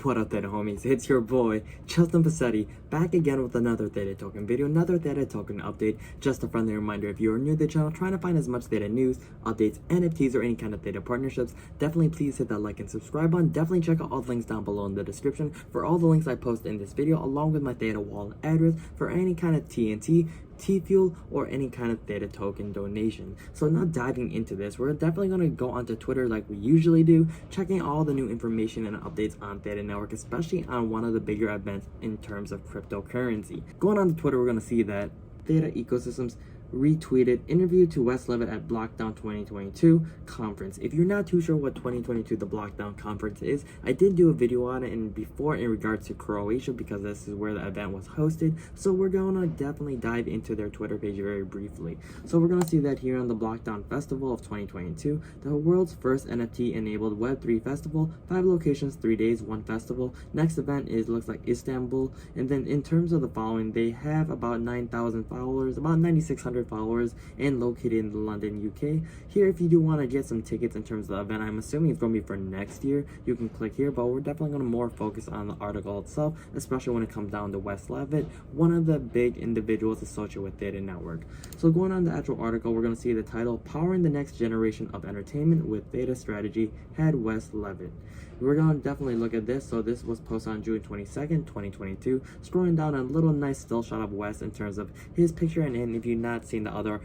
What up, Theta homies? It's your boy, Chelston Passetti, back again with another Theta token video, another Theta token update. Just a friendly reminder, if you are new to the channel, trying to find as much Theta news, updates, NFTs, or any kind of Theta partnerships, definitely please hit that like and subscribe button. Definitely check out all the links down below in the description for all the links I post in this video, along with my Theta wallet address for any kind of TNT, T-Fuel, or any kind of Theta token donation. So now diving into this, we're definitely going to go onto Twitter like we usually do, checking all the new information and updates on Theta Network, especially on one of the bigger events in terms of cryptocurrency. Going on to Twitter, we're going to see that Theta Ecosystems retweeted interview to Wes Levitt at Blockdown 2022 conference. If you're not too sure what 2022 the Blockdown conference is, I did do a video on it in regards to Croatia, because this is where the event was hosted. So we're gonna definitely dive into their Twitter page very briefly. So we're gonna see that here on the Blockdown Festival of 2022, the world's first NFT enabled Web3 festival, 5 locations, 3 days, 1 festival. Next event looks like Istanbul, and then in terms of the following, they have about 9,000 followers, about 9,600 followers, and located in London, UK. Here, if you do want to get some tickets in terms of the event, I'm assuming it's going to be for next year, you can click here, but we're definitely going to more focus on the article itself, especially when it comes down to Wes Levitt, one of the big individuals associated with Theta Network. So going on the actual article, we're going to see the title, Powering the Next Generation of Entertainment with Theta Strategy, had Wes Levitt. We're going to definitely look at this. So this was posted on June 22nd, 2022. Scrolling down, a little nice still shot of Wes in terms of his picture, and if you've not seen the other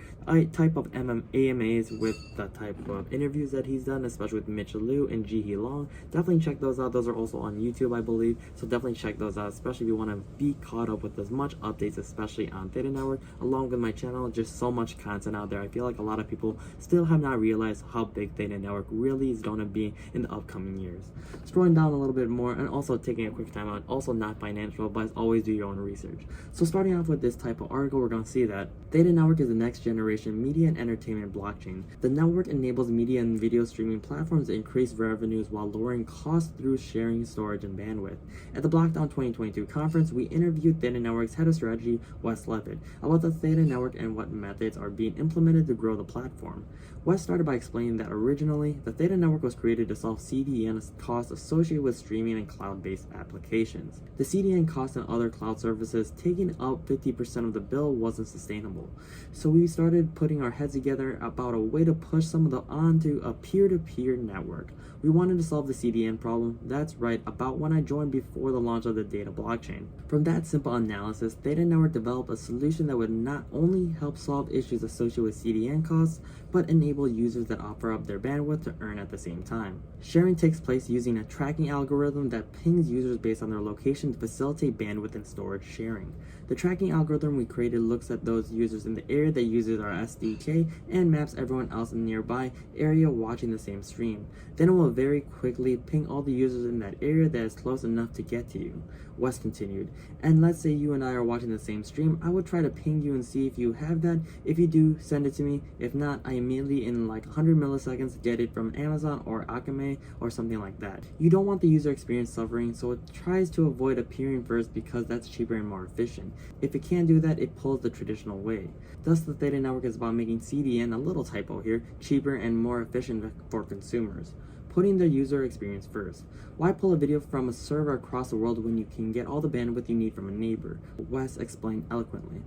type of AMAs with the type of interviews that he's done, especially with Mitchell Liu and Ji Long, definitely check those out. Those are also on YouTube, I believe, so definitely check those out, especially if you want to be caught up with as much updates, especially on Theta Network, along with my channel. Just so much content out there. I feel like a lot of people still have not realized how big Theta Network really is going to be in the upcoming years. Scrolling down a little bit more, and also taking a quick time out, also not financial, but always do your own research. So starting off with this type of article, we're going to see that Theta Network is the next generation media and entertainment blockchain. The network enables media and video streaming platforms to increase revenues while lowering costs through sharing, storage, and bandwidth. At the Blockdown 2022 conference, we interviewed Theta Network's head of strategy, Wes Levitt, about the Theta Network and what methods are being implemented to grow the platform. Wes started by explaining that originally, the Theta Network was created to solve CDN costs associated with streaming and cloud-based applications. The CDN costs and other cloud services taking up 50% of the bill wasn't sustainable. So we started putting our heads together about a way to push some of the onto a peer-to-peer network. We wanted to solve the CDN problem. That's right, about when I joined before the launch of the Theta blockchain. From that simple analysis, Theta Network developed a solution that would not only help solve issues associated with CDN costs, but enable users that offer up their bandwidth to earn at the same time. Sharing takes place using a tracking algorithm that pings users based on their location to facilitate bandwidth and storage sharing. The tracking algorithm we created looks at those users in the area that uses our SDK and maps everyone else in the nearby area watching the same stream. Then it will very quickly ping all the users in that area that is close enough to get to you. Wes continued, and let's say you and I are watching the same stream, I would try to ping you and see if you have that. If you do, send it to me. If not, I immediately in like 100 milliseconds get it from Amazon or Akamai or something like that. You don't want the user experience suffering, so it tries to avoid appearing first because that's cheaper and more efficient. If it can't do that, it pulls the traditional way. Thus, the Theta Network is about making CDN, a little typo here, cheaper and more efficient for consumers, putting the user experience first. Why pull a video from a server across the world when you can get all the bandwidth you need from a neighbor? Wes explained eloquently.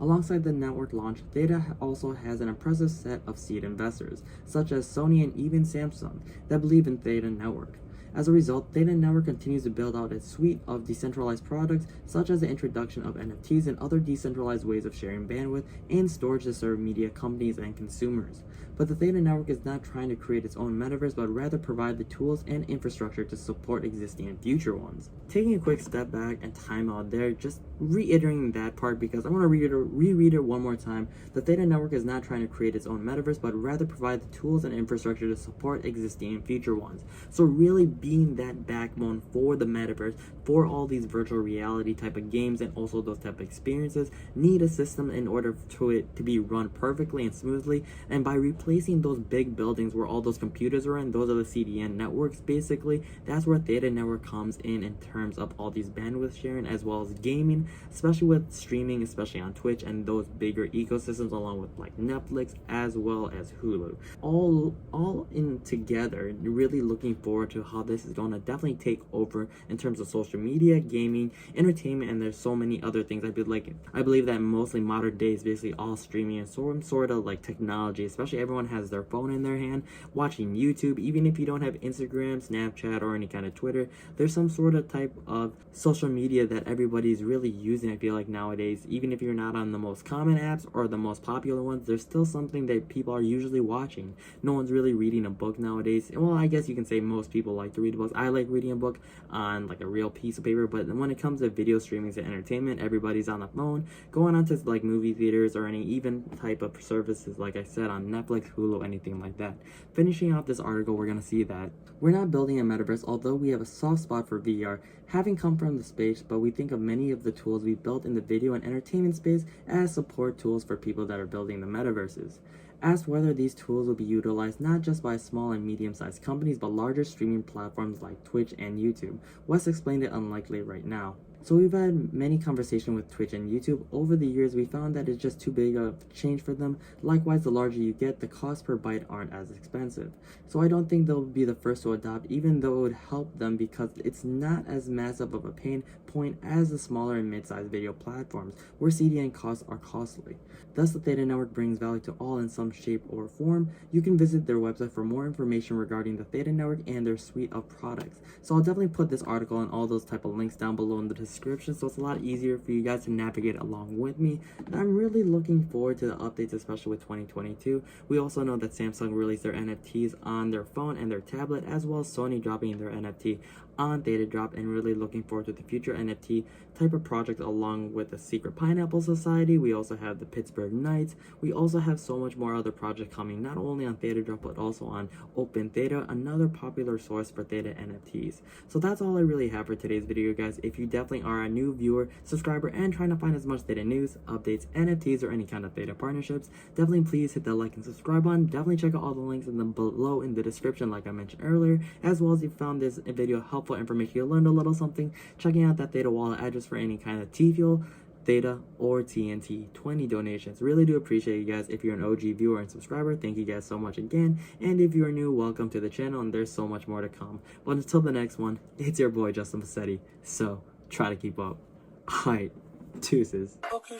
Alongside the network launch, Theta also has an impressive set of seed investors, such as Sony and even Samsung, that believe in Theta Network. As a result, Theta Network continues to build out its suite of decentralized products, such as the introduction of NFTs and other decentralized ways of sharing bandwidth and storage to serve media companies and consumers. But the Theta Network is not trying to create its own metaverse, but rather provide the tools and infrastructure to support existing and future ones. Taking a quick step back and time out there, just reiterating that part because I want to reread it one more time. The Theta Network is not trying to create its own metaverse, but rather provide the tools and infrastructure to support existing and future ones. So really being that backbone for the metaverse, for all these virtual reality type of games and also those type of experiences, need a system in order for it to be run perfectly and smoothly. And by replacing those big buildings where all those computers are in, those are the CDN networks basically, that's where Theta Network comes in terms of all these bandwidth sharing as well as gaming, especially with streaming, especially on Twitch and those bigger ecosystems along with like Netflix as well as Hulu. All in together, really looking forward to how the this is going to definitely take over in terms of social media, gaming, entertainment, and there's so many other things. I believe that mostly modern day is basically all streaming and some sort of like technology, especially everyone has their phone in their hand watching YouTube. Even if you don't have Instagram, Snapchat, or any kind of Twitter, there's some sort of type of social media that everybody's really using. I feel like nowadays, even if you're not on the most common apps or the most popular ones, there's still something that people are usually watching. No one's really reading a book nowadays. Well, I guess you can say most people like to read books. I like reading a book on like a real piece of paper, but when it comes to video streaming and entertainment, everybody's on the phone, going on to like movie theaters or any even type of services, like I said, on Netflix, Hulu, anything like that. Finishing off this article, we're gonna see that we're not building a metaverse, although we have a soft spot for VR, having come from the space, but we think of many of the tools we built in the video and entertainment space as support tools for people that are building the metaverses. Asked whether these tools will be utilized not just by small and medium-sized companies, but larger streaming platforms like Twitch and YouTube, Wes explained it unlikely right now. So we've had many conversations with Twitch and YouTube. Over the years, we found that it's just too big of a change for them. Likewise, the larger you get, the cost per byte aren't as expensive. So I don't think they'll be the first to adopt, even though it would help them because it's not as massive of a pain point as the smaller and mid-sized video platforms, where CDN costs are costly. Thus, the Theta Network brings value to all in some shape or form. You can visit their website for more information regarding the Theta Network and their suite of products. So I'll definitely put this article and all those type of links down below in the description, so it's a lot easier for you guys to navigate along with me. And I'm really looking forward to the updates, especially with 2022. We also know that Samsung released their NFTs on their phone and their tablet, as well as Sony dropping their NFT on Theta Drop, and really looking forward to the future NFT type of project along with the Secret Pineapple Society. We also have the Pittsburgh Knights. We also have so much more other projects coming, not only on Theta Drop but also on Open Theta, another popular source for Theta NFTs. So that's all I really have for today's video, guys. If you definitely are a new viewer, subscriber, and trying to find as much Theta news, updates, NFTs, or any kind of Theta partnerships, definitely please hit that like and subscribe button. Definitely check out all the links in the below in the description like I mentioned earlier, as well as if you found this video helpful information, you learned a little something, checking out that Theta wallet address for any kind of T-Fuel, Theta, or TNT 20 donations. Really do appreciate you guys. If you're an OG viewer and subscriber, thank you guys so much again. And if you're new, welcome to the channel, and there's so much more to come. But until the next one, it's your boy Justin Passetti, so try to keep up. Alright, deuces. Okay.